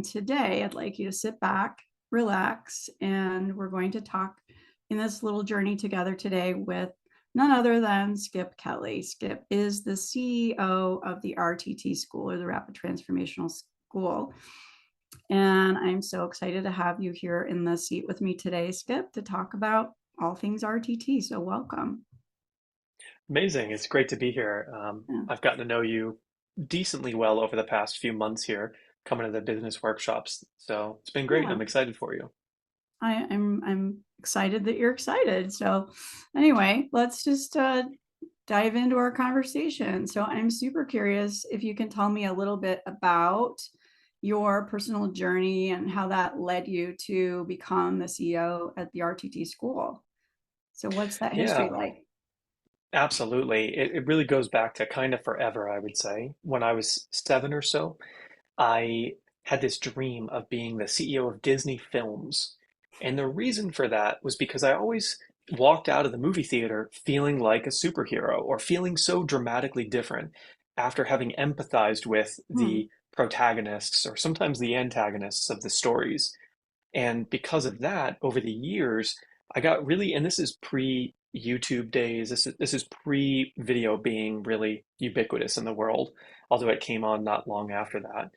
And today I'd like you to sit back, relax, and we're going to talk in this little journey together today with none other than Skip Kelly. Skip is the CEO of the RTT school, or the Rapid Transformational School. And I'm so excited to have you here in the seat with me today, Skip, to talk about all things RTT. So welcome. Amazing. It's great to be here. Yeah. I've gotten to know you decently well over the past few months here, coming to the business workshops. So it's been great. Yeah. I'm excited for you. I'm excited that you're excited. So anyway, let's just dive into our conversation. So I'm super curious if you can tell me a little bit about your personal journey and how that led you to become the CEO at the RTT school. So what's that history Yeah, like? absolutely. It really goes back to kind of forever, I would say. When I was 7 or so, I had this dream of being the CEO of Disney Films. And the reason for that was because I always walked out of the movie theater feeling like a superhero or feeling so dramatically different after having empathized with Hmm. the protagonists or sometimes the antagonists of the stories. And because of that, over the years, I got really, and this is pre YouTube days, this is pre video being really ubiquitous in the world, although it came on not long after that.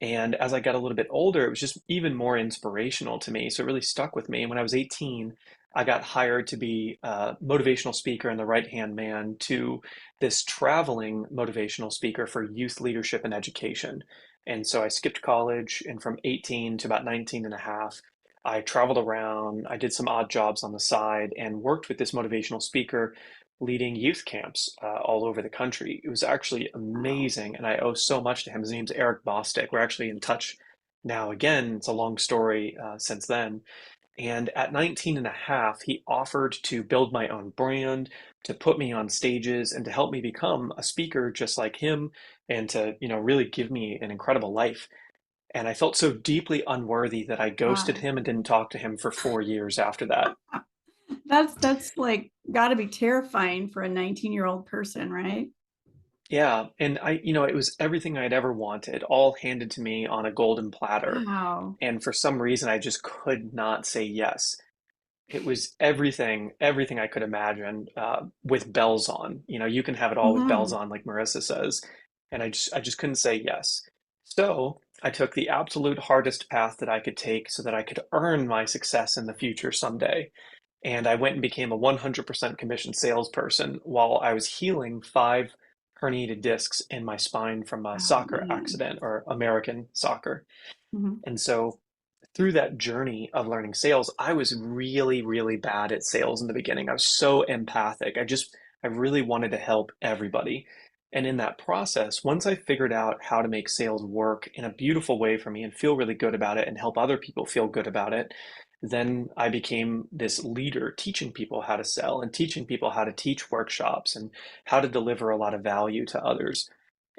And as I got a little bit older, it was just even more inspirational to me. So it really stuck with me. And when I was 18, I got hired to be a motivational speaker and the right-hand man to this traveling motivational speaker for youth leadership and education. And so I skipped college, and from 18 to about 19 and a half, I traveled around. I did some odd jobs on the side and worked with this motivational speaker leading youth camps all over the country. It was actually Wow. amazing, and I owe so much to him. His name's Eric Bostic. We're actually in touch now again. It's a long story since then. And at 19 and a half, he offered to build my own brand, to put me on stages, and to help me become a speaker just like him, and to, really give me an incredible life. And I felt so deeply unworthy that I ghosted Wow. him and didn't talk to him for 4 years after that. That's like got to be terrifying for a 19-year-old person, right? Yeah, and it was everything I'd ever wanted, all handed to me on a golden platter. Wow. And for some reason, I just could not say yes. It was everything I could imagine, with bells on. You can have it all with bells Hmm. on, like Marissa says. And I just couldn't say yes. So I took the absolute hardest path that I could take so that I could earn my success in the future someday. And I went and became a 100% commission salesperson while I was healing 5 herniated discs in my spine from a Oh soccer man. accident or American soccer. Hmm. And so through that journey of learning sales, I was really, really bad at sales in the beginning. I was so empathic. I really wanted to help everybody. And in that process, once I figured out how to make sales work in a beautiful way for me and feel really good about it and help other people feel good about it, then I became this leader teaching people how to sell and teaching people how to teach workshops and how to deliver a lot of value to others.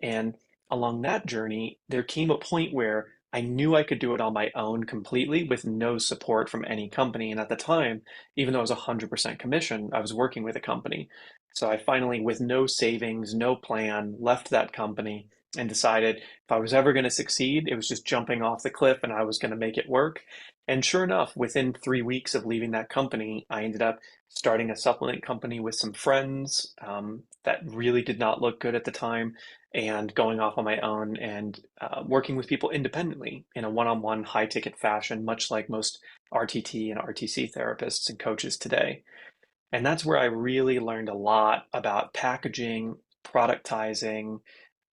And along that journey, there came a point where I knew I could do it on my own completely with no support from any company. And at the time, even though I was 100% commission, I was working with a company. So I finally, with no savings, no plan, left that company and decided if I was ever going to succeed, it was just jumping off the cliff and I was going to make it work. And sure enough, within 3 weeks of leaving that company, I ended up starting a supplement company with some friends that really did not look good at the time, and going off on my own and working with people independently in a one-on-one high ticket fashion, much like most RTT and RTC therapists and coaches today. And that's where I really learned a lot about packaging, productizing,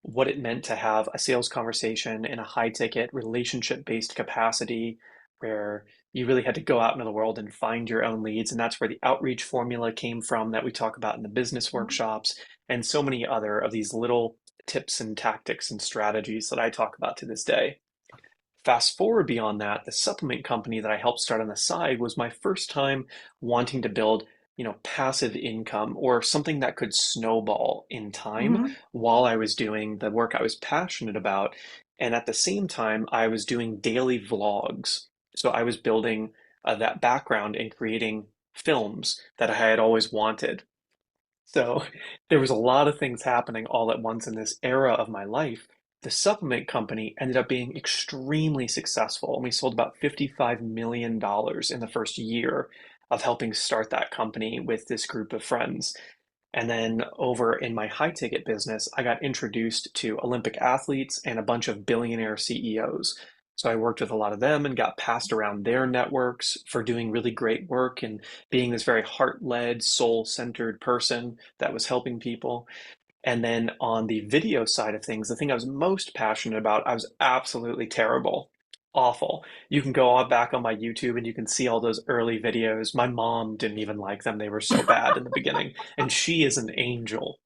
what it meant to have a sales conversation in a high ticket relationship based capacity where you really had to go out into the world and find your own leads. And that's where the outreach formula came from that we talk about in the business workshops, and so many other of these little tips and tactics and strategies that I talk about to this day. Fast forward beyond that, the supplement company that I helped start on the side was my first time wanting to build, passive income or something that could snowball in time Hmm. while I was doing the work I was passionate about. And at the same time, I was doing daily vlogs. So I was building that background and creating films that I had always wanted. So there was a lot of things happening all at once in this era of my life. the supplement company ended up being extremely successful. And we sold about $55 million in the first year of helping start that company with this group of friends. And then over in my high ticket business, I got introduced to Olympic athletes and a bunch of billionaire CEOs. So I worked with a lot of them and got passed around their networks for doing really great work and being this very heart led, soul centered person that was helping people. And then on the video side of things, the thing I was most passionate about, I was absolutely terrible, awful. You can go back on my YouTube and you can see all those early videos. My mom didn't even like them. They were so bad in the beginning. And she is an angel.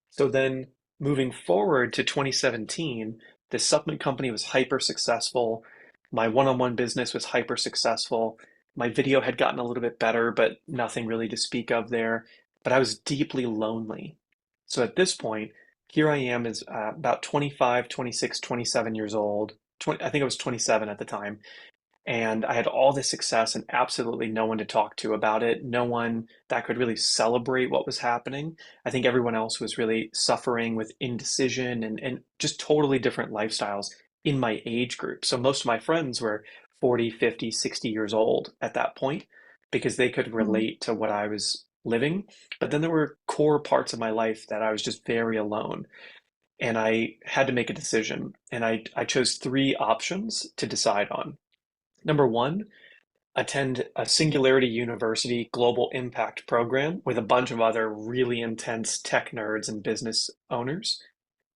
So then moving forward to 2017, the supplement company was hyper successful. My one-on-one business was hyper successful. My video had gotten a little bit better, but nothing really to speak of there. But I was deeply lonely. So at this point, here I am as about 25, 26, 27 years old. 20, I think I was 27 at the time, and I had all this success and absolutely no one to talk to about it, no one that could really celebrate what was happening. I think everyone else was really suffering with indecision and just totally different lifestyles in my age group. So most of my friends were 40, 50, 60 years old at that point because they could Mhm. relate to what I was living. But then there were core parts of my life that I was just very alone. And I had to make a decision. And I chose three options to decide on. Number one, attend a Singularity University Global Impact program with a bunch of other really intense tech nerds and business owners.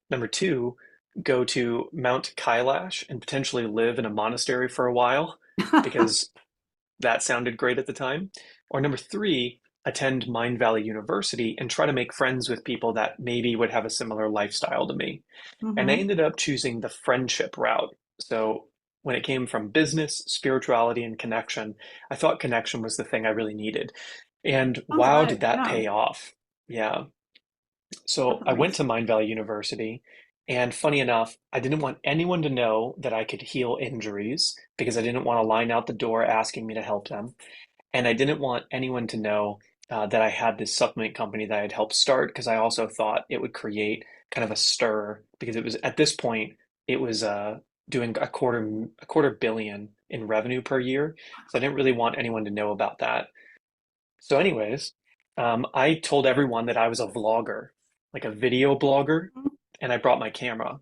Number two, go to Mount Kailash and potentially live in a monastery for a while because that sounded great at the time. Or number three, attend Mind Valley University and try to make friends with people that maybe would have a similar lifestyle to me. And I Mhm. ended up choosing the friendship route. So when it came from business, spirituality, and connection, I thought connection was the thing I really needed. And Sounds wow, like, did that yeah, pay off? Yeah. So I definitely. went to Mind Valley University, and funny enough, I didn't want anyone to know that I could heal injuries because I didn't want to line out the door asking me to help them. And I didn't want anyone to know that I had this supplement company that I'd helped start because I also thought it would create kind of a stir because it was at this point it was doing a quarter billion in revenue per year. So I didn't really want anyone to know about that. So, anyways, I told everyone that I was a vlogger, like a video blogger, Mhm. and I brought my camera.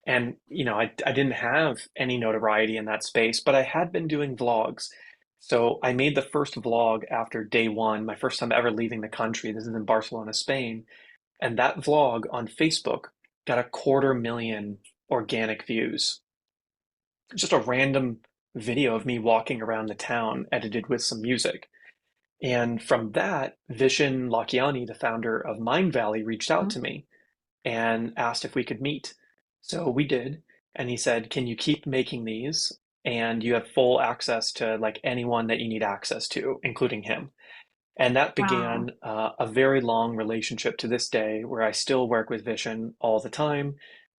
And, I didn't have any notoriety in that space, but I had been doing vlogs. So I made the first vlog after day one, my first time ever leaving the country. This is in Barcelona, Spain. And that vlog on Facebook got 250,000 organic views. Just a random video of me walking around the town, edited with some music. And from that, Vishen Lakhiani, the founder of Mind Valley, reached out Mhm. to me and asked if we could meet. So we did. And he said, "Can you keep making these? And you have full access to like anyone that you need access to, including him." And that Wow. began a very long relationship to this day where I still work with Vishen all the time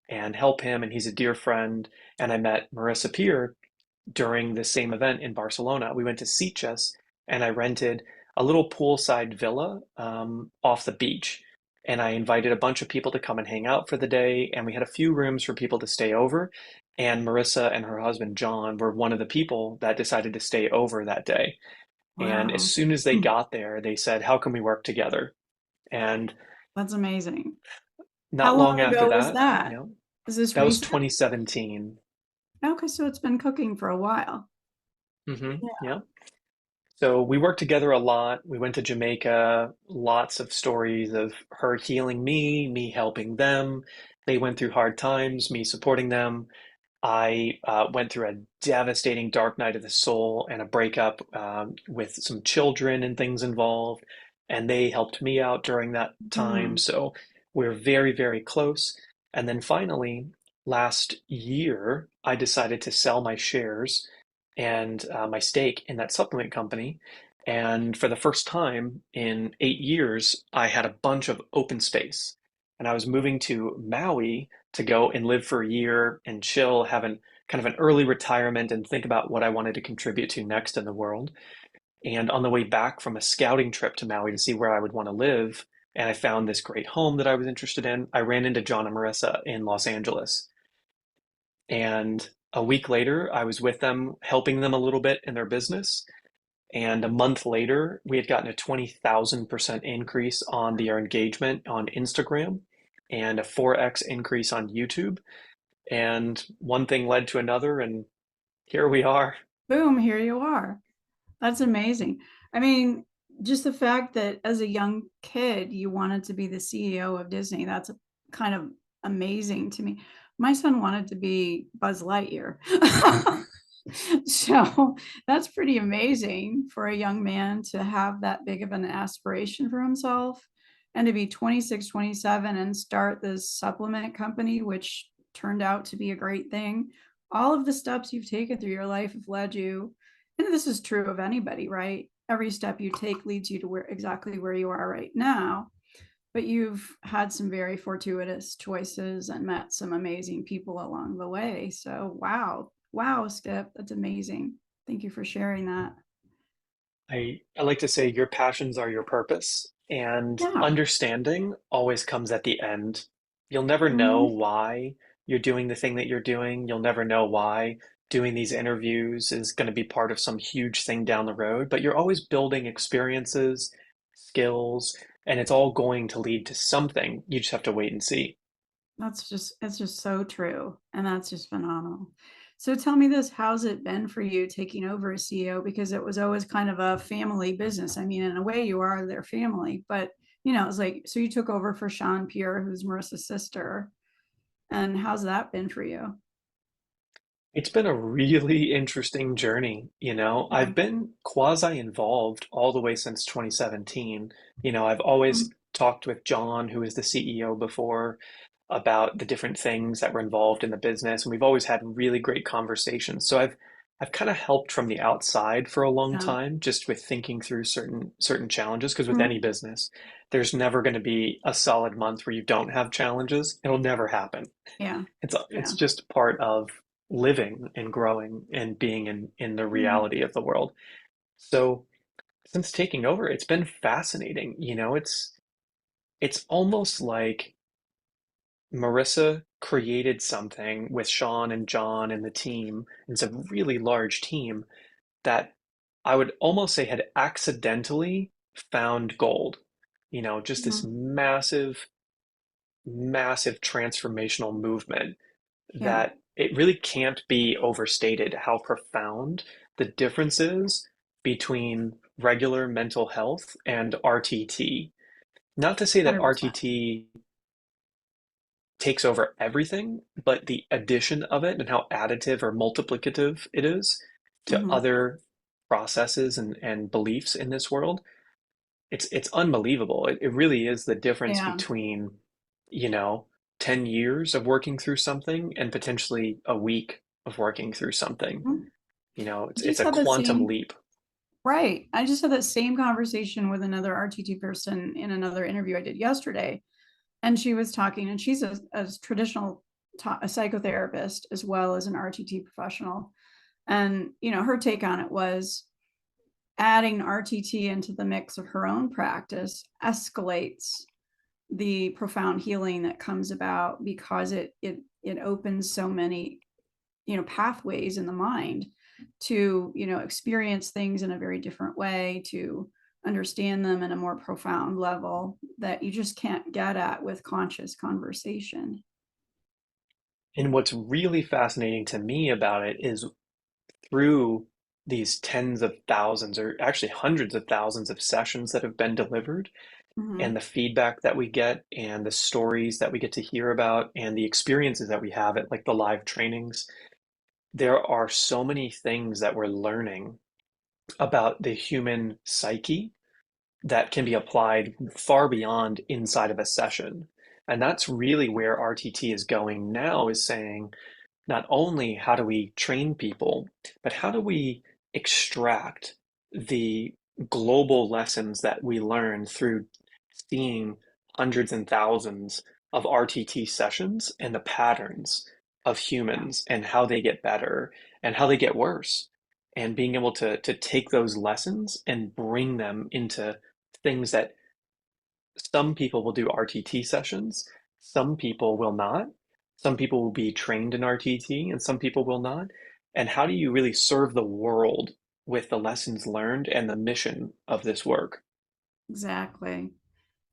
and help him. And he's a dear friend. And I met Marissa Peer during the same event in Barcelona. We went to Sitges and I rented a little poolside villa off the beach. And I invited a bunch of people to come and hang out for the day. And we had a few rooms for people to stay over. And Marissa and her husband, John, were one of the people that decided to stay over that day. And as Wow. soon as they Hmm. got there, they said, "How can we work together?" And That's amazing. How not long long after ago was that, that? Is this that was recent? 2017. Okay, so it's been cooking for a while. Yeah. Yeah. So we worked together a lot. We went to Jamaica, lots of stories of her healing me, me helping them. They went through hard times, me supporting them. I went through a devastating dark night of the soul and a breakup with some children and things involved. And they helped me out during that time. Hmm. So we're very, very close. And then finally, last year, I decided to sell my shares and my stake in that supplement company. And for the first time in 8 years, I had a bunch of open space. And I was moving to Maui to go and live for a year and chill, have an kind of an early retirement and think about what I wanted to contribute to next in the world. And on the way back from a scouting trip to Maui to see where I would want to live, and I found this great home that I was interested in, I ran into John and Marissa in Los Angeles. And a week later, I was with them, helping them a little bit in their business. And a month later, we had gotten a 20,000% increase on their engagement on Instagram and a 4x increase on YouTube. And one thing led to another, and here we are. Boom, here you are. That's amazing. I mean, just the fact that as a young kid, you wanted to be the CEO of Disney, that's kind of amazing to me. My son wanted to be Buzz Lightyear. So that's pretty amazing for a young man to have that big of an aspiration for himself and to be 26, 27 and start this supplement company, which turned out to be a great thing. All of the steps you've taken through your life have led you, and this is true of anybody, right? Every step you take leads you to exactly where you are right now. But you've had some very fortuitous choices and met some amazing people along the way. So, wow. Wow, Skip, that's amazing. Thank you for sharing that. I like to say your passions are your purpose, and Yeah. understanding always comes at the end. You'll never know Mhm. why you're doing the thing that you're doing. You'll never know why doing these interviews is going to be part of some huge thing down the road, but you're always building experiences, skills, and it's all going to lead to something. You just have to wait and see. It's just so true. And that's just phenomenal. So tell me this, how's it been for you taking over as CEO? Because it was always kind of a family business. I mean, in a way you are their family, but it's like, so you took over for Sean Pierre, who's Marissa's sister. And how's that been for you? It's been a really interesting journey. Yeah. I've been quasi involved all the way since 2017. I've always Mhm. talked with John, who was the CEO before, about the different things that were involved in the business, and we've always had really great conversations. So I've kind of helped from the outside for a long Yeah. time, just with thinking through certain challenges, because with any Mhm. business, there's never going to be a solid month where you don't have challenges. It'll never happen. Yeah. It's Yeah. just part of living and growing and being in the Yeah. reality of the world. So since taking over, it's been fascinating. It's almost like Marissa created something with Sean and John and the team. It's a really large team that I would almost say had accidentally found gold. Just this Mhm. massive, massive transformational movement Yeah. that it really can't be overstated how profound the difference is between regular mental health and RTT. Not to say that 100%. RTT takes over everything, but the addition of it and how additive or multiplicative it is to Hmm. other processes and beliefs in this world, it's unbelievable. It really is the difference Yeah. between, you know, 10 years of working through something and potentially a week of working through something. Mhm. I It's just a had the quantum same, leap. right. I just had that same conversation with another RTT person in another interview I did yesterday. And she was talking, and she's a traditional a psychotherapist as well as an RTT professional. And, her take on it was adding RTT into the mix of her own practice escalates the profound healing that comes about because it opens so many pathways in the mind to experience things in a very different way, to understand them in a more profound level that you just can't get at with conscious conversation. And what's really fascinating to me about it is through these tens of thousands, or actually hundreds of thousands of sessions that have been delivered, Mm-hmm. and the feedback that we get, and the stories that we get to hear about, and the experiences that we have at like the live trainings, there are so many things that we're learning about the human psyche that can be applied far beyond inside of a session. And that's really where RTT is going now, is saying not only how do we train people, but how do we extract the global lessons that we learn through seeing hundreds and thousands of RTT sessions and the patterns of Yeah. humans and how they get better and how they get worse, and being able to take those lessons and bring them into things that some people will do RTT sessions, some people will not, Some people will be trained in RTT and some people will not. And how do you really serve the world with the lessons learned and the mission of this work? Exactly.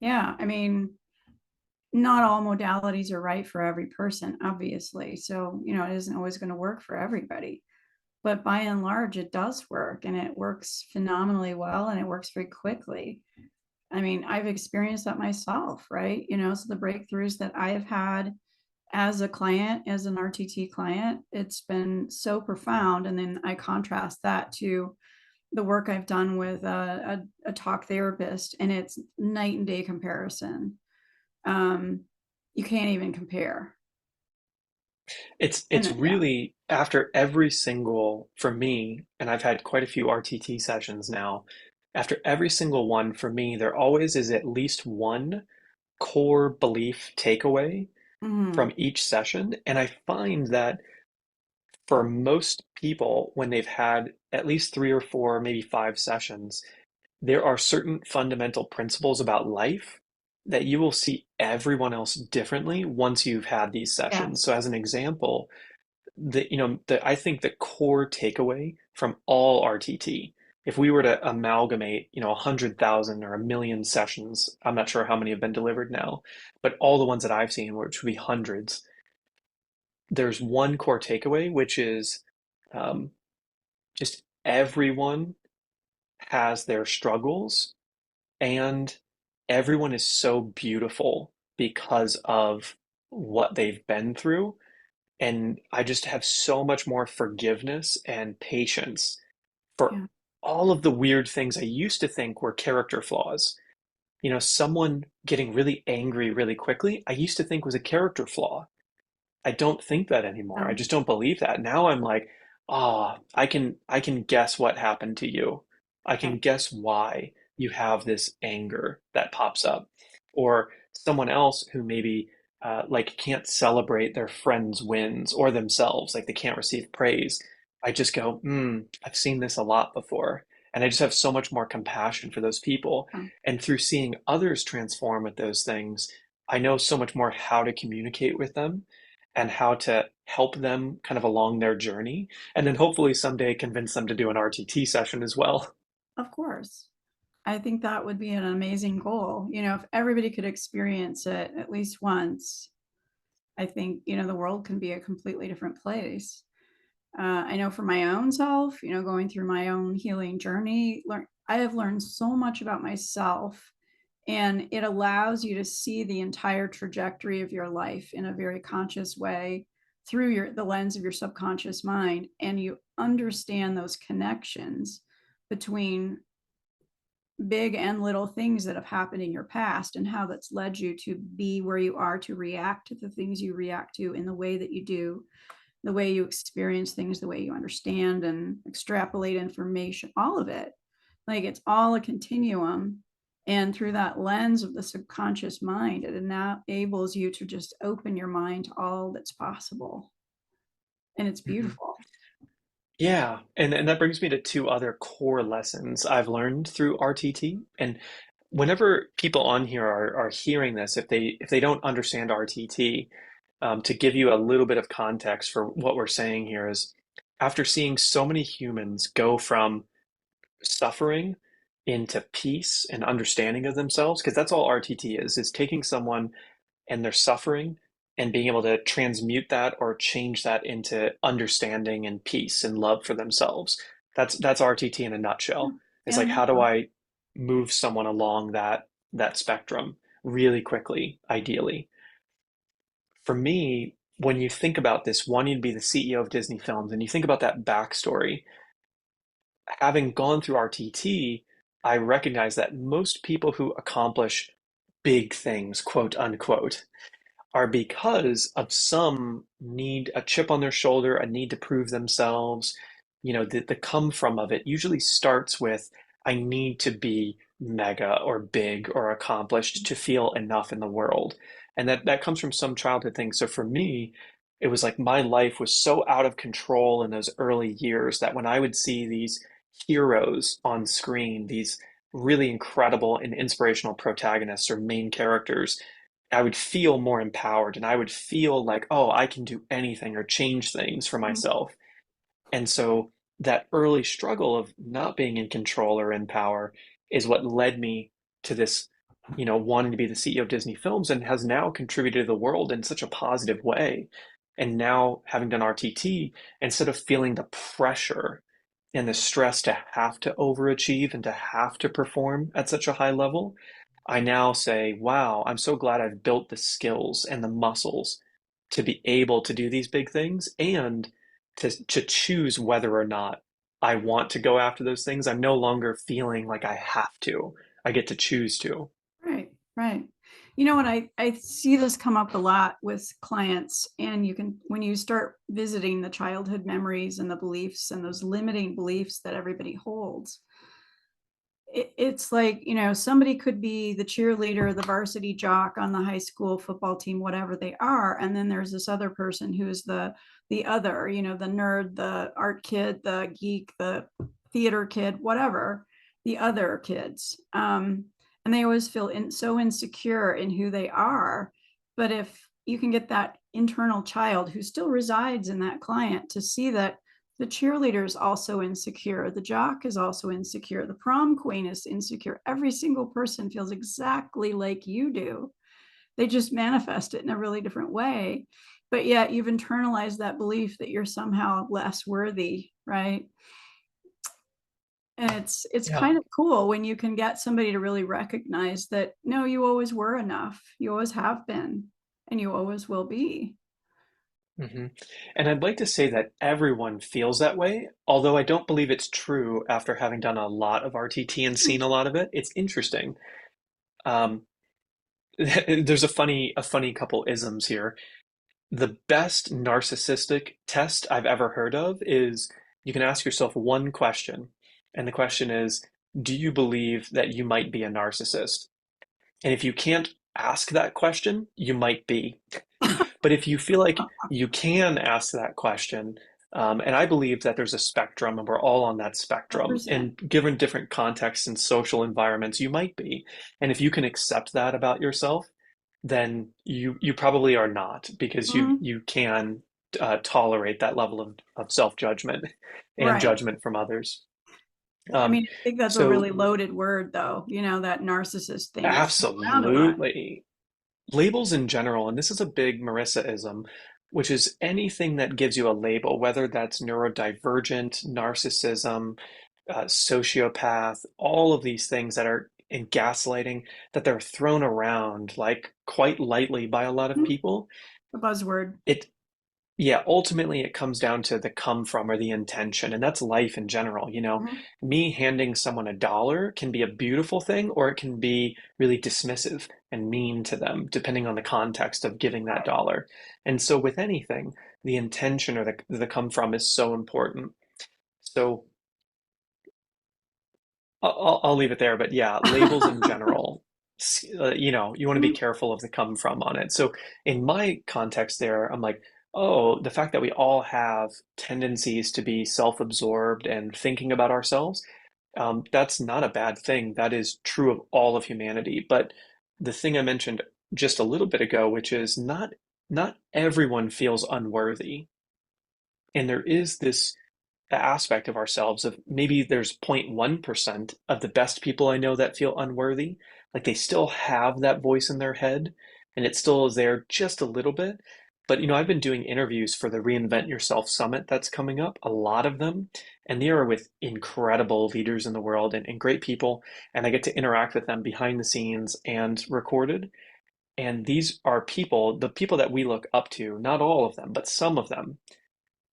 Yeah. I mean, not all modalities are right for every person, obviously. So, it isn't always going to work for everybody. But by and large, it does work, and it works phenomenally well, and it works very quickly. I mean, I've experienced that myself, right? So the breakthroughs that I have had as a client, as an RTT client, it's been so profound. And then I contrast that to the work I've done with a talk therapist, and it's night and day comparison. Um, you can't even compare. It's And yeah. really after every single, for me, and I've had quite a few RTT sessions now, after every single one for me, there always is at least one core belief takeaway Mhm. from each session. And I find that for most people, when they've had at least three or four, maybe five sessions, there are certain fundamental principles about life that you will see everyone else differently once you've had these sessions. So Yes. as an example, I think the core takeaway from all RTT, if we were to amalgamate, 100,000 or a million sessions, I'm not sure how many have been delivered now, but all the ones that I've seen, which would be hundreds, there's one core takeaway, which is um, just everyone has their struggles and everyone is so beautiful because of what they've been through. And I just have so much more forgiveness and patience for Yeah. all of the weird things I used to think were character flaws. Someone getting really angry really quickly, I used to think was a character flaw. I don't think that anymore. I No. just don't believe that. Now I'm like, I can guess what happened to you. I can Right. guess why you have this anger that pops up. Or someone else who maybe like can't celebrate their friends' wins or themselves, like they can't receive praise. I just go, I've seen this a lot before. And I just have so much more compassion for those people. Oh, And through seeing others transform with those things, I know so much more how to communicate with them and how to help them kind of along their journey. And then hopefully someday convince them to do an RTT session as well. of course. I think that would be an amazing goal. If everybody could experience it at least once, I think, the world can be a completely different place. I know for my own self, going through my own healing journey, I have learned so much about myself, and it allows you to see the entire trajectory of your life in a very conscious way through the lens of your subconscious mind, and you understand those connections between big and little things that have happened in your past and how that's led you to be where you are, to react to the things you react to in the way that you do, the way you experience things, the way you understand and extrapolate information, all of it. Like, it's all a continuum. And through that lens of the subconscious mind, it enables you to just open your mind to all that's possible. And it's Mhm. beautiful. Yeah, and that brings me to two other core lessons I've learned through RTT. And whenever people on here are hearing this, if they don't understand RTT, to give you a little bit of context for what we're saying here is, after seeing so many humans go from suffering into peace and understanding of themselves, because that's all RTT is taking someone and their suffering and being able to transmute that or change that into understanding and peace and love for themselves. That's RTT in a nutshell. It's Yeah, like, no, how do I move someone along that spectrum really quickly, ideally? For me, when you think about this wanting to be the CEO of Disney Films and you think about that backstory, having gone through RTT, I recognize that most people who accomplish big things, quote unquote, are because of some need, a chip on their shoulder, a need to prove themselves. The come from of it usually starts with, I need to be mega or big or accomplished to feel enough in the world. And that comes from some childhood thing. So for me, it was like my life was so out of control in those early years that when I would see these heroes on screen, these really incredible and inspirational protagonists or main characters, I would feel more empowered and I would feel like, oh, I can do anything or change things for Mhm. myself. And so that early struggle of not being in control or in power is what led me to this, wanting to be the CEO of Disney Films and has now contributed to the world in such a positive way. And now, having done RTT, instead of feeling the pressure and the stress to have to overachieve and to have to perform at such a high level, I now say, wow, I'm so glad I've built the skills and the muscles to be able to do these big things and to choose whether or not I want to go after those things. I'm no longer feeling like I have to. I get to choose to. Right, right. You know what, I see this come up a lot with clients, and you can, when you start visiting the childhood memories and the beliefs and those limiting beliefs that everybody holds, it's like, somebody could be the cheerleader, the varsity jock on the high school football team, whatever they are, and then there's this other person who's the other, the nerd, the art kid, the geek, the theater kid, whatever, the other kids. And they always feel so insecure in who they are. But if you can get that internal child who still resides in that client to see that the cheerleader is also insecure, the jock is also insecure, the prom queen is insecure, every single person feels exactly like you do. They just manifest it in a really different way, but yet you've internalized that belief that you're somehow less worthy, right? And it's Yeah. kind of cool when you can get somebody to really recognize that, no, you always were enough, you always have been, and you always will be. hmm And I'd like to say that everyone feels that way, although I don't believe it's true after having done a lot of RTT and seen a lot of it. It's interesting. Um, there's a funny couple isms here. The best narcissistic test I've ever heard of is you can ask yourself one question, and the question is, do you believe that you might be a narcissist? And if you can't ask that question, you might be. But if you feel like you can ask that question, and I believe that there's a spectrum and we're all on that spectrum, 100%. and given different contexts and social environments, you might be. And if you can accept that about yourself, then you probably are not because you Mhm. you can tolerate that level of self-judgment and Right. judgment from others. I Um, mean, I think that's a so really loaded word, though, that narcissist thing gets thrown around a lot. absolutely. Labels in general, and this is a big Marissa-ism, which is anything that gives you a label, whether that's neurodivergent, narcissism, sociopath, all of these things that are in gaslighting, that they're thrown around like quite lightly by a lot of Mhm. people. The buzzword. It Yeah, ultimately it comes down to the come from or the intention, and that's life in general. Mhm. Me handing someone $1 can be a beautiful thing, or it can be really dismissive and mean to them, depending on the context of giving that Right. dollar. And so with anything, the intention or the come from is so important. So I'll leave it there, but yeah, labels in general, you want to be Mhm. careful of the come from on it. So in my context there, I'm like, oh, the fact that we all have tendencies to be self-absorbed and thinking about ourselves, that's not a bad thing. That is true of all of humanity. But the thing I mentioned just a little bit ago, which is not everyone feels unworthy. And there is this aspect of ourselves of maybe there's 0.1% of the best people I know that feel unworthy. Like they still have that voice in their head and it still is there just a little bit. But I've been doing interviews for the Reinvent Yourself Summit that's coming up, a lot of them, and they are with incredible leaders in the world and great people. And I get to interact with them behind the scenes and recorded. And these are people, the people that we look up to, not all of them, but some of them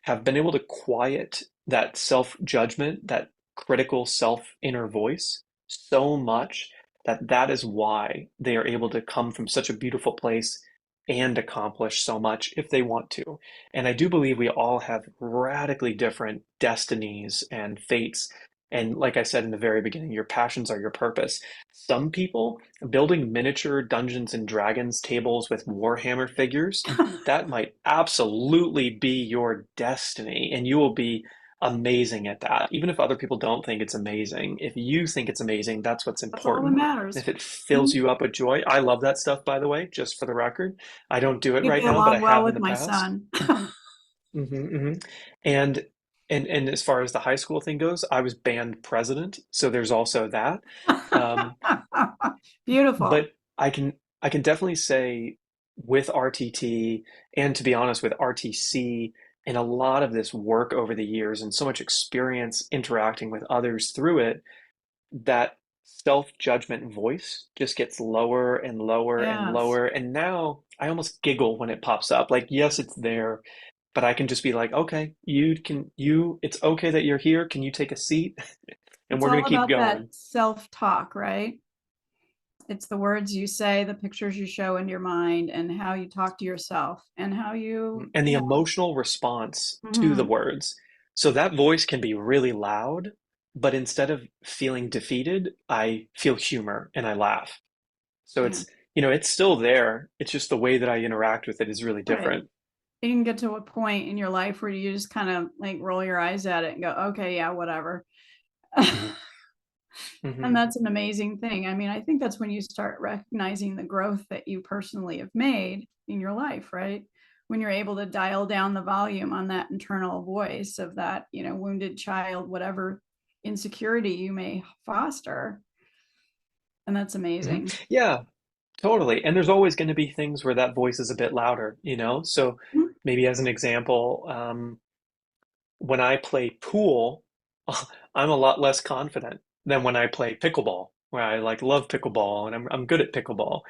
have been able to quiet that self judgment, that critical self inner voice so much that that is why they are able to come from such a beautiful place and accomplish so much if they want to. And I do believe we all have radically different destinies and fates. And like I said in the very beginning, your passions are your purpose. Some people building miniature Dungeons and Dragons tables with Warhammer figures, that might absolutely be your destiny, and you will be amazing at that. Even if other people don't think it's amazing, if you think it's amazing, that's what's That's all that important. matters. If it fills you up with joy, I love that stuff, by the way, just for the record. I don't do it You right get now, but I along well have in with the my past. son. Hmm. And and as far as the high school thing goes, I was band president, so there's also that. Um, Beautiful. but I can definitely say with RTT and to be honest with RTC and a lot of this work over the years and so much experience interacting with others through it, that self-judgment voice just gets lower and lower and Yes. lower. And now I almost giggle when it pops up. Like, yes, it's there, but I can just be like, okay, it's okay that you're here. Can you take a seat? And It's we're all gonna keep about that going. self-talk, right? It's the words you say, the pictures you show in your mind, and how you talk to yourself, and how you, And the you know, emotional response to the mhm, words. So that voice can be really loud, but instead of feeling defeated, I feel humor and I laugh. So yeah, it's still there. It's just the way that I interact with it is really right. different. You can get to a point in your life where you just kind of like roll your eyes at it and go, okay, yeah, whatever. And Hmm. that's an amazing thing. I mean, I think that's when you start recognizing the growth that you personally have made in your life, right? When you're able to dial down the volume on that internal voice of that, wounded child, whatever insecurity you may foster. And that's Hmm. amazing. Yeah, totally. And there's always going to be things where that voice is a bit louder, So Mhm. maybe as an example, when I play pool, I'm a lot less confident than when I play pickleball, where I like love pickleball and I'm good at pickleball.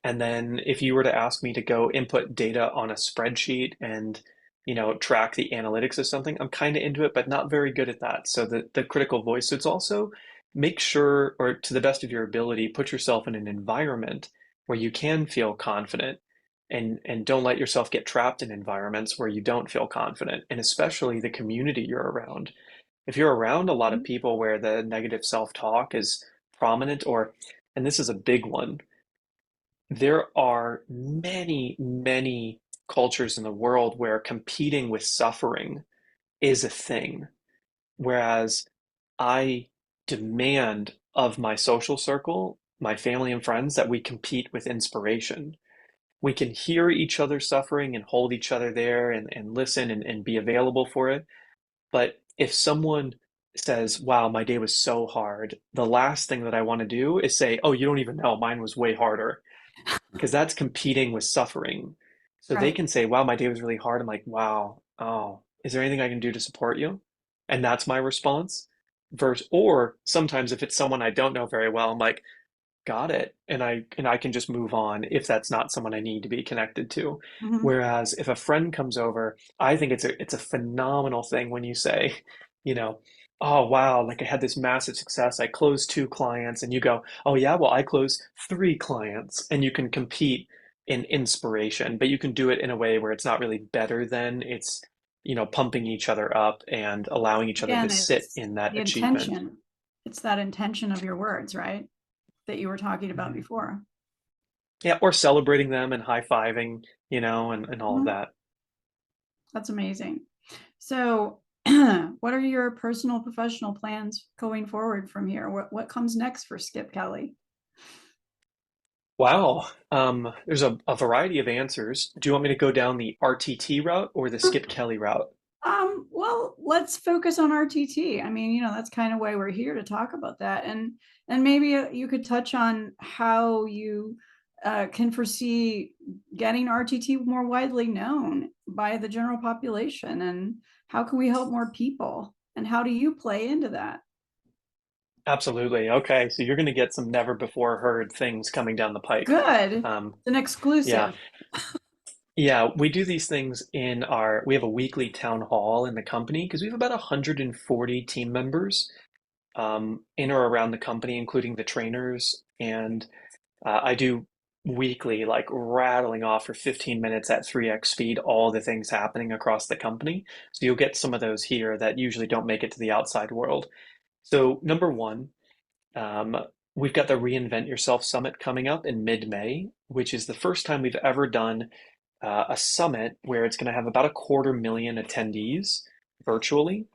And then if you were to ask me to go input data on a spreadsheet and track the analytics of something, I'm kind of into it, but not very good at that. So the critical voice. So it's also make sure, or to the best of your ability, put yourself in an environment where you can feel confident and don't let yourself get trapped in environments where you don't feel confident, and especially the community you're around. If you're around a lot of people where the negative self-talk is prominent, and this is a big one, there are many, many cultures in the world where competing with suffering is a thing. Whereas I demand of my social circle, my family and friends, that we compete with inspiration. We can hear each other suffering and hold each other there and listen and be available for it. But if someone says, wow, my day was so hard, the last thing that I want to do is say, oh, you don't even know, mine was way harder, because that's competing with suffering. So they Right. can say, wow, my day was really hard. I'm like, wow, oh, is there anything I can do to support you? And that's my response. Or sometimes if it's someone I don't know very well, I'm like, got it. And I can just move on if that's not someone I need to be connected to. Mhm. Whereas if a friend comes over, I think it's a phenomenal thing when you say, you know, oh wow, like I had this massive success. I closed 2 clients, and you go, oh yeah, well I closed 3 clients, and you can compete in inspiration, but you can do it in a way where it's not really better than it's pumping each other up and allowing each other to Again, sit it's in that the achievement. intention. It's that intention of your words, right? That you were talking about Mhm. before. Yeah, or celebrating them and high-fiving, and all of Mhm. that. That's amazing. So, what are your personal professional plans going forward from here? What comes next for Skip Kelly? Wow. There's a variety of answers. Do you want me to go down the RTT route or the Skip Kelly route? Well, let's focus on RTT. I mean, that's kind of why we're here to talk about that. And maybe you could touch on how you can foresee getting RTT more widely known by the general population, and how can we help more people? And how do you play into that? Absolutely. Okay, so you're going to get some never before heard things coming down the pike. Good. Um, It's an yeah. exclusive. Yeah, we do these things we have a weekly town hall in the company because we have about 140 team members in or around the company, including the trainers. And I do weekly, like rattling off for 15 minutes at 3x speed, all the things happening across the company. So you'll get some of those here that usually don't make it to the outside world. So, number one, um, we've got the Reinvent Yourself Summit coming up in mid-May, which is the first time we've ever done a summit where it's going to have about 250,000 attendees virtually.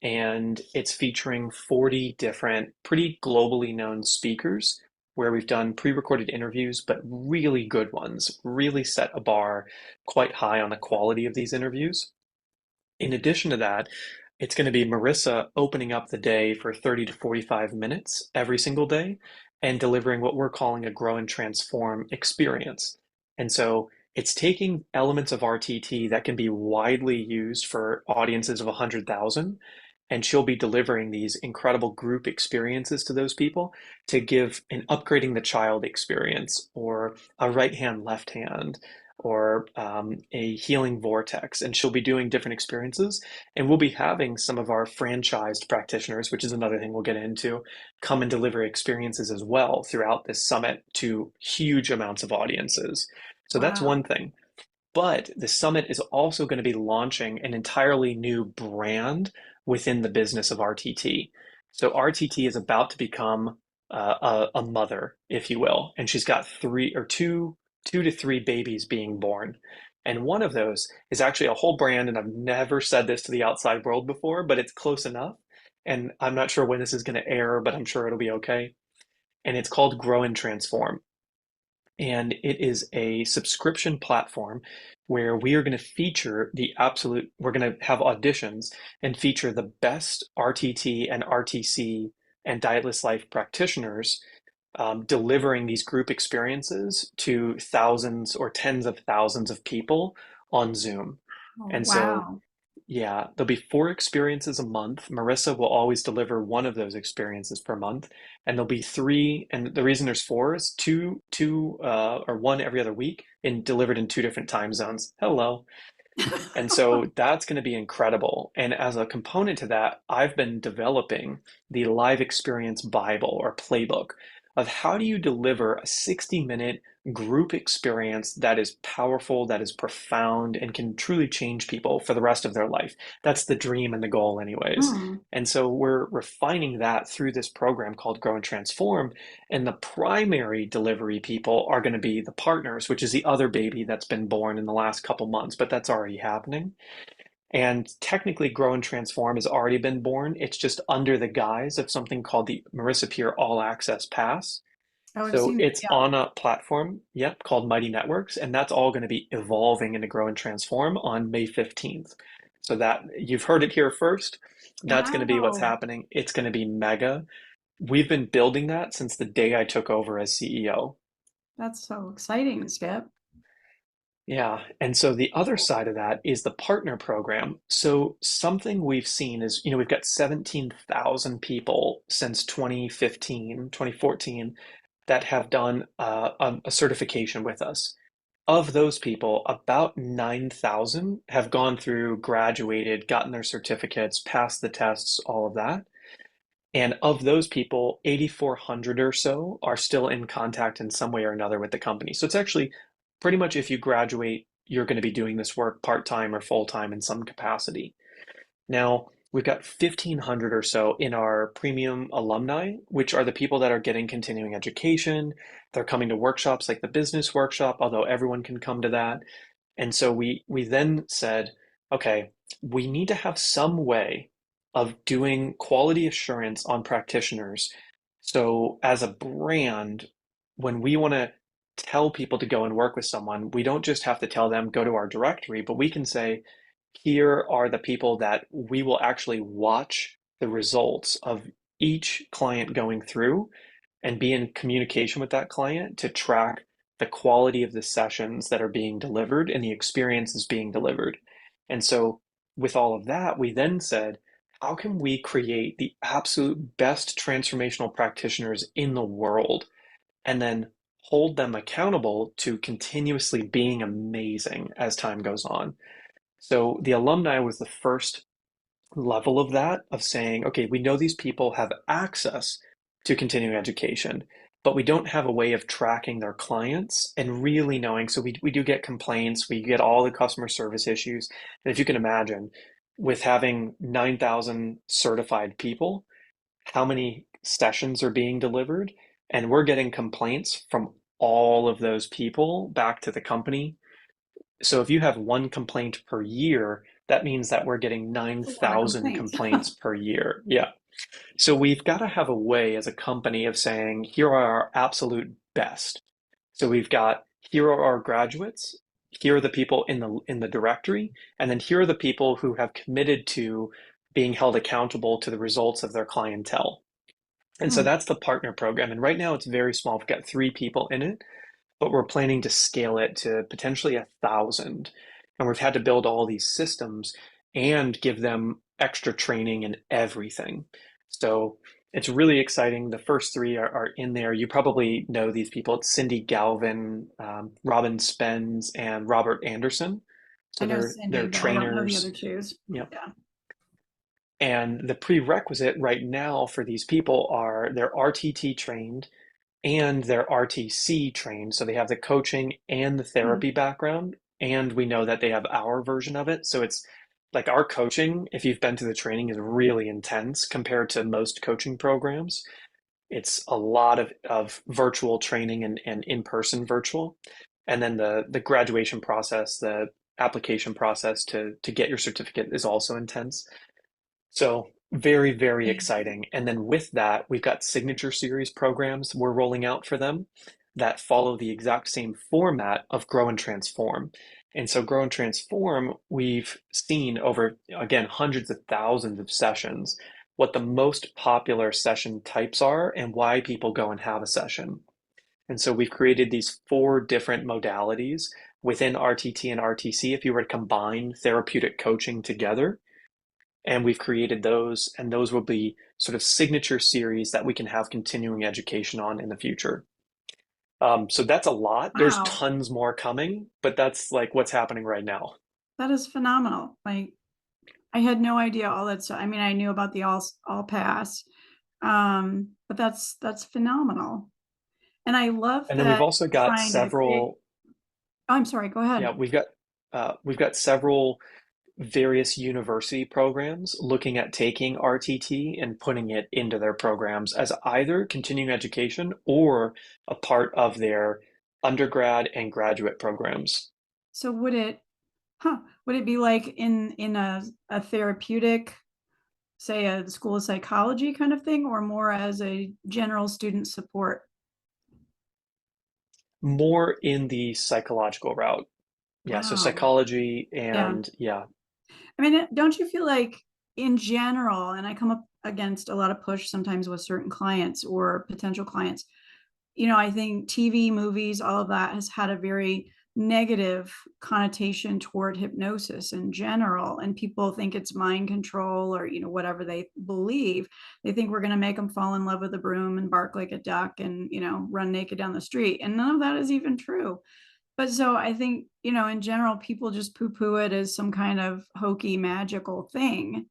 and it's featuring 40 different, pretty globally known speakers where we've done pre-recorded interviews, but really good ones, really set a bar quite high on the quality of these interviews. In addition to that, it's going to be Marissa opening up the day for 30 to 45 minutes every single day and delivering what we're calling a grow and transform experience. And so it's taking elements of RTT that can be widely used for audiences of 100,000, and she'll be delivering these incredible group experiences to those people to give an upgrading the child experience or a right hand, left hand, or a healing vortex. And she'll be doing different experiences. And we'll be having some of our franchised practitioners, which is another thing we'll get into, come and deliver experiences as well throughout this summit to huge amounts of audiences. So that's Wow. one thing. But the summit is also going to be launching an entirely new brand within the business of RTT. So RTT is about to become a mother, if you will, and she's got two to three babies being born. And one of those is actually a whole brand, and I've never said this to the outside world before, but it's close enough. And I'm not sure when this is going to air, but I'm sure it'll be okay. And it's called Grow and Transform. And it is a subscription platform where we are going to feature we're going to have auditions and feature the best RTT and RTC and Dietless Life practitioners delivering these group experiences to thousands or tens of thousands of people on Zoom. Oh, And so wow. yeah, there'll be four experiences a month. Marissa will always deliver one of those experiences per month, and there'll be three. And the reason there's four is or one every other week, and delivered in two different time zones. Hello. And so that's going to be incredible. And as a component to that, I've been developing the live experience Bible or playbook of how do you deliver a 60-minute group experience that is powerful, that is profound, and can truly change people for the rest of their life. That's the dream and the goal, anyways. Hmm. And so we're refining that through this program called Grow and Transform. And the primary delivery people are going to be the partners, which is the other baby that's been born in the last couple months, but that's already happening. And technically, Grow and Transform has already been born. It's just under the guise of something called the Marissa Peer All Access Pass. Oh, I've So seen, it's yeah. on a platform, yep, called Mighty Networks, and that's all going to be evolving into Grow and Transform on May 15th. So that you've heard it here first. That's going to be what's Wow. happening. It's going to be mega. We've been building that since the day I took over as CEO. That's so exciting, Skip. Yeah. And so the other side of that is the partner program. So something we've seen is, we've got 17,000 people since 2015, 2014 that have done a certification with us. Of those people, about 9,000 have gone through, graduated, gotten their certificates, passed the tests, all of that. And of those people, 8,400 or so are still in contact in some way or another with the company. So it's actually pretty much if you graduate, you're going to be doing this work part-time or full-time in some capacity. Now, we've got 1,500 or so in our premium alumni, which are the people that are getting continuing education. They're coming to workshops like the business workshop, although everyone can come to that. And so we then said, okay, we need to have some way of doing quality assurance on practitioners. So as a brand, when we want to tell people to go and work with someone, we don't just have to tell them go to our directory, but we can say, here are the people that we will actually watch the results of each client going through and be in communication with that client to track the quality of the sessions that are being delivered and the experiences being delivered. And so, with all of that, we then said, how can we create the absolute best transformational practitioners in the world and then hold them accountable to continuously being amazing as time goes on? So, the alumni was the first level of that, of saying, okay, we know these people have access to continuing education, but we don't have a way of tracking their clients and really knowing. So we do get complaints, we get all the customer service issues. And if you can imagine, with having 9,000 certified people, how many sessions are being delivered? And we're getting complaints from all of those people back to the company. So if you have one complaint per year, that means that we're getting That's a lot of 9,000 complaints. complaints per year. Yeah. So we've got to have a way as a company of saying, here are our absolute best. So we've got, here are our graduates, here are the people in the directory, and then here are the people who have committed to being held accountable to the results of their clientele. And so Hmm. that's the partner program. And right now it's very small. We've got 3 people in it, but we're planning to scale it to potentially 1,000. And we've had to build all these systems and give them extra training and everything. So it's really exciting. The first 3 are in there. You probably know these people. It's Cindy Galvin, Robin Spence, and Robert Anderson. I So know they're Cindy, but I don't know the other trainers. twos. Yep. Yeah. And the prerequisite right now for these people are they're RTT trained and they're RTC trained. So they have the coaching and the Hmm. therapy background. And we know that they have our version of it. So it's like our coaching, if you've been to the training, is really intense compared to most coaching programs. It's a lot of virtual training and in-person virtual. And then the graduation process, the application process to get your certificate is also intense. So very, very exciting. And then with that, we've got signature series programs we're rolling out for them that follow the exact same format of Grow and Transform. And so Grow and Transform, we've seen over, again, hundreds of thousands of sessions, what the most popular session types are and why people go and have a session. And so we've created these 4 different modalities within RTT and RTC. If you were to combine therapeutic coaching together, and we've created those, and those will be sort of signature series that we can have continuing education on in the future. So that's a lot. There's Wow. tons more coming, but that's like what's happening right now. That is phenomenal. Like, I had no idea all that stuff. I mean, I knew about the all pass, but that's phenomenal. And I love And then we've that also you're got trying to create. several, Oh, I'm sorry, go ahead. yeah, we've got several various university programs looking at taking RTT and putting it into their programs as either continuing education or a part of their undergrad and graduate programs. So would it be like in a therapeutic, say a school of psychology kind of thing, or more as a general student support? More in the psychological route. Yeah, so Wow. psychology Yeah. and yeah, I mean, don't you feel like in general, and I come up against a lot of push sometimes with certain clients or potential clients, I think TV, movies, all of that has had a very negative connotation toward hypnosis in general. And people think it's mind control or, whatever they believe. They think we're going to make them fall in love with a broom and bark like a duck and, run naked down the street. And none of that is even true. But so I think, in general, people just poo poo it as some kind of hokey, magical thing.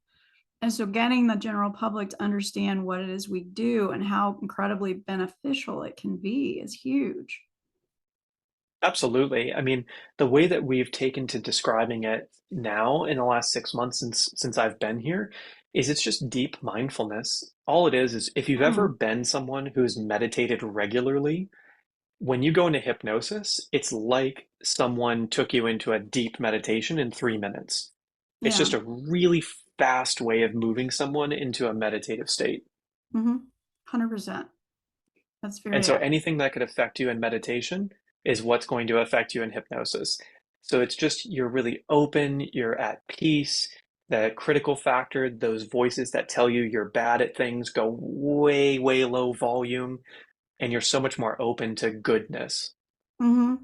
And so getting the general public to understand what it is we do and how incredibly beneficial it can be is huge. absolutely. I mean, the way that we've taken to describing it now in the last 6 months since I've been here is it's just deep mindfulness. All it is if you've ever Mm, been someone who's meditated regularly, when you go into hypnosis, it's like someone took you into a deep meditation in 3 minutes. It's yeah. just a really fast way of moving someone into a meditative state. 100%. That's And very so accurate. anything that could affect you in meditation is what's going to affect you in hypnosis. So it's just you're really open, you're at peace. The critical factor, those voices that tell you you're bad at things, go way, way low volume, and you're so much more open to goodness. hmm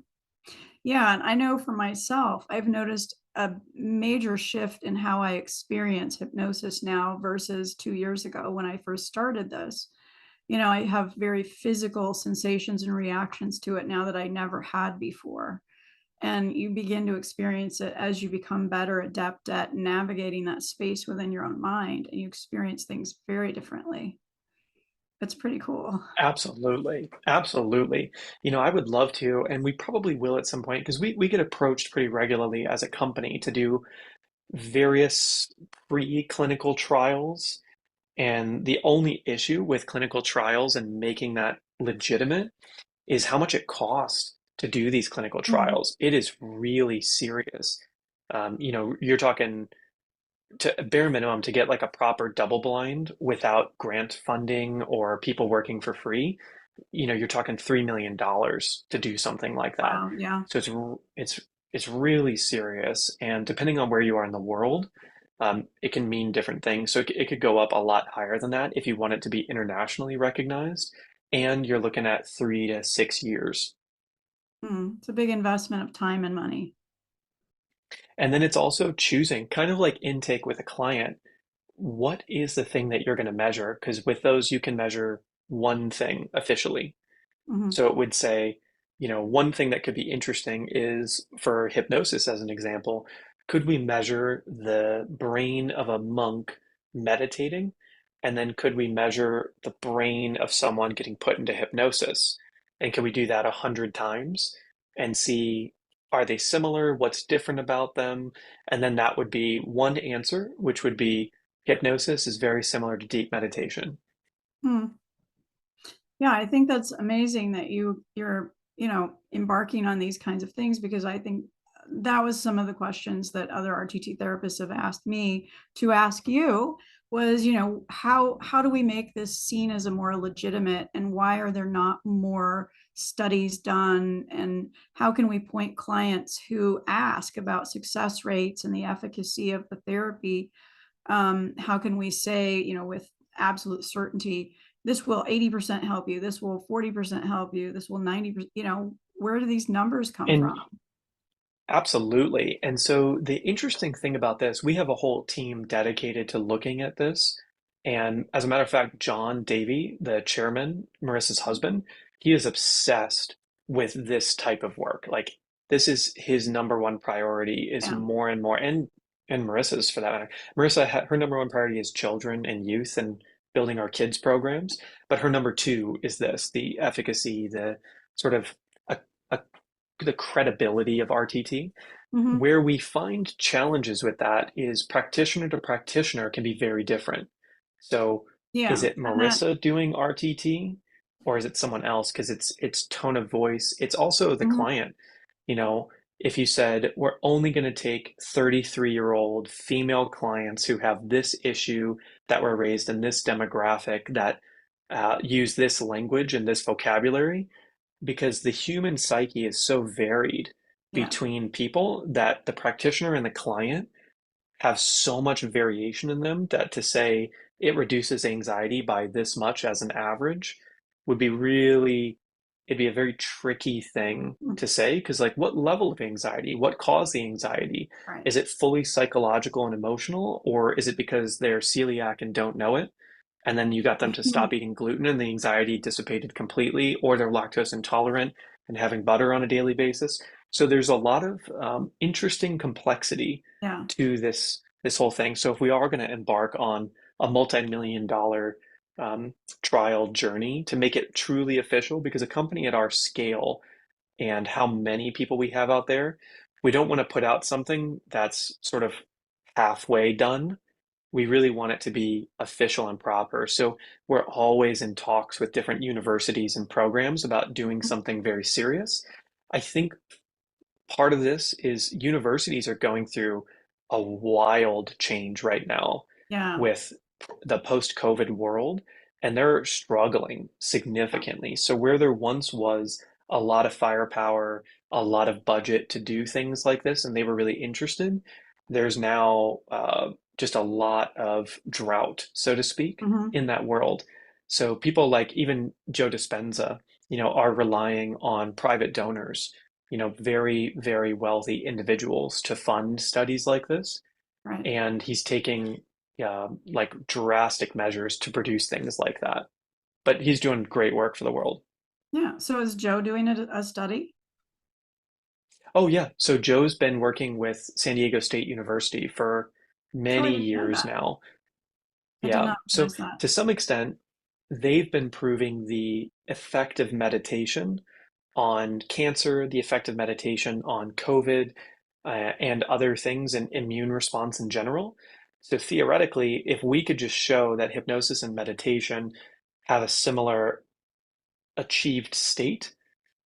Yeah. And I know for myself, I've noticed a major shift in how I experience hypnosis now versus 2 years ago when I first started this. I have very physical sensations and reactions to it now that I never had before. And you begin to experience it as you become better adept at navigating that space within your own mind, and you experience things very differently. It's pretty cool. Absolutely. Absolutely. I would love to, and we probably will at some point, because we get approached pretty regularly as a company to do various preclinical trials. And the only issue with clinical trials and making that legitimate is how much it costs to do these clinical Mhm. trials. It is really serious. You're talking to bare minimum to get like a proper double blind without grant funding or people working for free, you're talking $3 million to do something like that. Wow. Yeah. So it's really serious, and depending on where you are in the world, it can mean different things. So it could go up a lot higher than that if you want it to be internationally recognized, and you're looking at 3 to 6 years. It's a big investment of time and money. And then it's also choosing, kind of like intake with a client, what is the thing that you're going to measure? Because with those, you can measure one thing officially. Hmm. So it would say, one thing that could be interesting is for hypnosis, as an example, could we measure the brain of a monk meditating? And then could we measure the brain of someone getting put into hypnosis? And can we do that 100 times and see, are they similar? What's different about them? And then that would be one answer, which would be hypnosis is very similar to deep meditation. Hmm. Yeah, I think that's amazing that you're, embarking on these kinds of things, because I think that was some of the questions that other RTT therapists have asked me to ask you was, how do we make this seen as a more legitimate, and why are there not more studies done, and how can we point clients who ask about success rates and the efficacy of the therapy, how can we say, with absolute certainty, this will 80% help you, this will 40% help you, this will 90%, where do these numbers come from? And absolutely. And so the interesting thing about this, we have a whole team dedicated to looking at this. And as a matter of fact, John Davey, the chairman, Marissa's husband, he is obsessed with this type of work. Like this is his number one priority is Yeah. more and more, and Marissa's for that matter. Marissa, her number one priority is children and youth and building our kids programs. But her number two is this, the efficacy, the sort of a, a the credibility of RTT. Hmm. Where we find challenges with that is practitioner to practitioner can be very different. So is Yeah. it And that. Marissa doing RTT or is it someone else? Because it's tone of voice. It's also the Mhm. client. You know, if you said we're only going to take 33-year-old female clients who have this issue that were raised in this demographic that use this language and this vocabulary, because the human psyche is so varied Yeah. between people that the practitioner and the client have so much variation in them that to say it reduces anxiety by this much as an average would be really, it'd be a very tricky thing Mm. to say because, like, what level of anxiety? What caused the anxiety? Right. Is it fully psychological and emotional, or is it because they're celiac and don't know it? And then you got them to stop eating gluten and the anxiety dissipated completely, or they're lactose intolerant and having butter on a daily basis. So there's a lot of interesting complexity Yeah. to this whole thing. So if we are going to embark on a multi-million-dollar trial journey to make it truly official, because a company at our scale and how many people we have out there, we don't want to put out something that's sort of halfway done. We really want it to be official and proper. So we're always in talks with different universities and programs about doing something very serious. I think part of this is universities are going through a wild change right now Yeah. with the post-COVID world, and they're struggling significantly. So where there once was a lot of firepower, a lot of budget to do things like this, and they were really interested, there's now just a lot of drought, so to speak, Hmm. in that world. So people like even Joe Dispenza, are relying on private donors, very, very wealthy individuals to fund studies like this. Right. And he's taking like drastic measures to produce things like that. But he's doing great work for the world. Yeah. So is Joe doing a study? Oh, yeah. So Joe's been working with San Diego State University for Oh, I many didn't know years that. now. I did Yeah. not So realize that. to some extent, they've been proving the effect of meditation on cancer, the effect of meditation on COVID, and other things and immune response in general. So theoretically, if we could just show that hypnosis and meditation have a similar achieved state,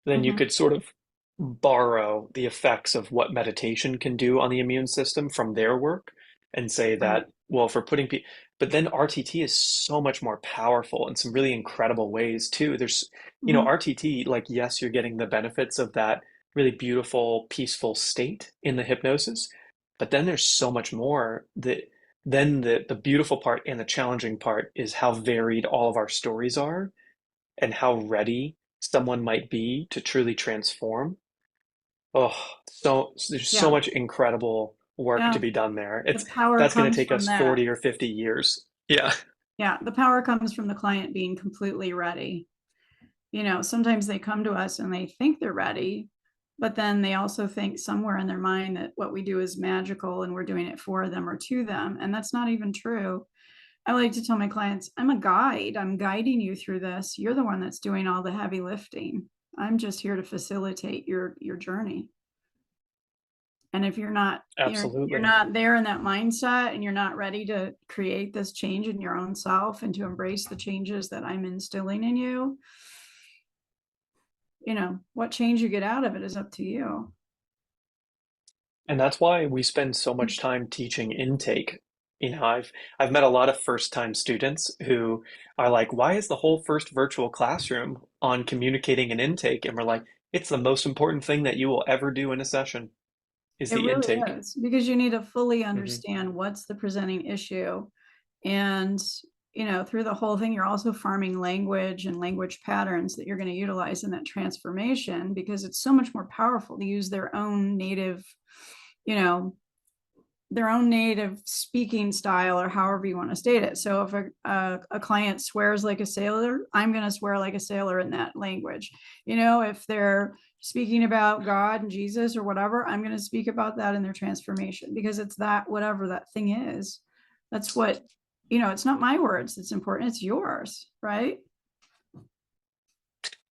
then you Hmm. could sort of borrow the effects of what meditation can do on the immune system from their work and say Right. that, well, for putting people, but then RTT is so much more powerful in some really incredible ways too. There's, Mhm. RTT, like, yes, you're getting the benefits of that really beautiful, peaceful state in the hypnosis, but then there's so much more that then the beautiful part and the challenging part is how varied all of our stories are and how ready someone might be to truly transform. Oh, so there's so Yeah. much incredible work to Yeah. be done there. The It's power That's going to comes take from us that. 40 or 50 years. Yeah, Yeah. The power comes from the client being completely ready. Sometimes they come to us and they think they're ready, but then they also think somewhere in their mind that what we do is magical and we're doing it for them or to them. And that's not even true. I like to tell my clients, I'm a guide. I'm guiding you through this. You're the one that's doing all the heavy lifting. I'm just here to facilitate your journey. And if you're absolutely. not there in that mindset and you're not ready to create this change in your own self and to embrace the changes that I'm instilling in you, what change you get out of it is up to you. And that's why we spend so much time teaching intake. I've met a lot of first-time students who are like, "Why is the whole first virtual classroom on communicating an intake?" And we're like, "It's the most important thing that you will ever do in a session is It the really intake." is, because you need to fully Hmm. understand what's the presenting issue. And, through the whole thing, you're also farming language and language patterns that you're going to utilize in that transformation, because it's so much more powerful to use you know, their own native speaking style, or however you want to state it. So if a client swears like a sailor, I'm going to swear like a sailor in that language. If they're speaking about God and Jesus or whatever, I'm going to speak about that in their transformation, because it's that, whatever that thing is. That's what, it's not my words that's important, it's yours, right?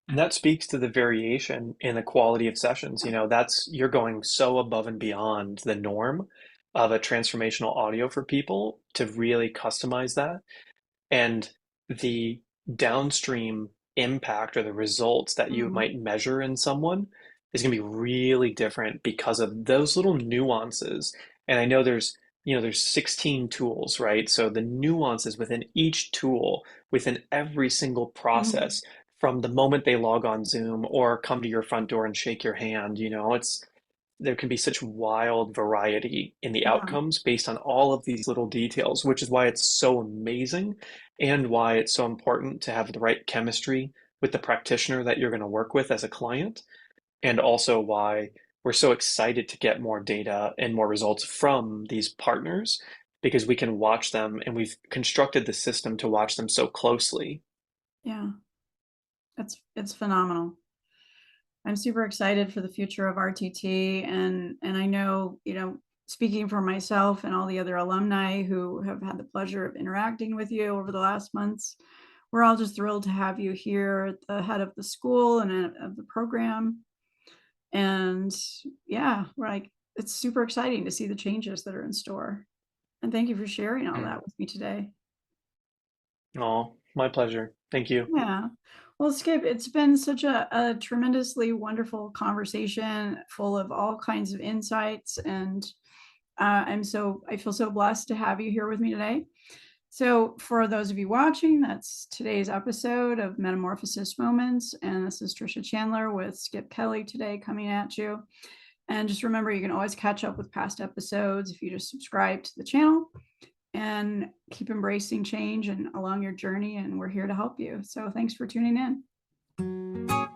And that speaks to the variation in the quality of sessions. You're going so above and beyond the norm of a transformational audio for people to really customize that. And the downstream impact or the results that you Mhm. might measure in someone is going to be really different because of those little nuances. And I know there's 16 tools, right? So the nuances within each tool, within every single Mhm. process, from the moment they log on Zoom or come to your front door and shake your hand, there can be such wild variety in the Yeah. outcomes based on all of these little details, which is why it's so amazing and why it's so important to have the right chemistry with the practitioner that you're going to work with as a client, and also why we're so excited to get more data and more results from these partners because we can watch them and we've constructed the system to watch them so closely. Yeah. It's phenomenal. I'm super excited for the future of RTT, and I know, speaking for myself and all the other alumni who have had the pleasure of interacting with you over the last months, we're all just thrilled to have you here at the head of the school and of the program. And yeah, it's super exciting to see the changes that are in store. And thank you for sharing all Mm. that with me today. Oh, my pleasure. Thank you. Yeah. Well, Skip, it's been such a tremendously wonderful conversation full of all kinds of insights. And I feel so blessed to have you here with me today. So, for those of you watching, that's today's episode of Metamorphosis Moments. And this is Tricia Chandler with Skip Kelly today coming at you. And just remember, you can always catch up with past episodes if you just subscribe to the channel, and keep embracing change and along your journey. And we're here to help you. So thanks for tuning in.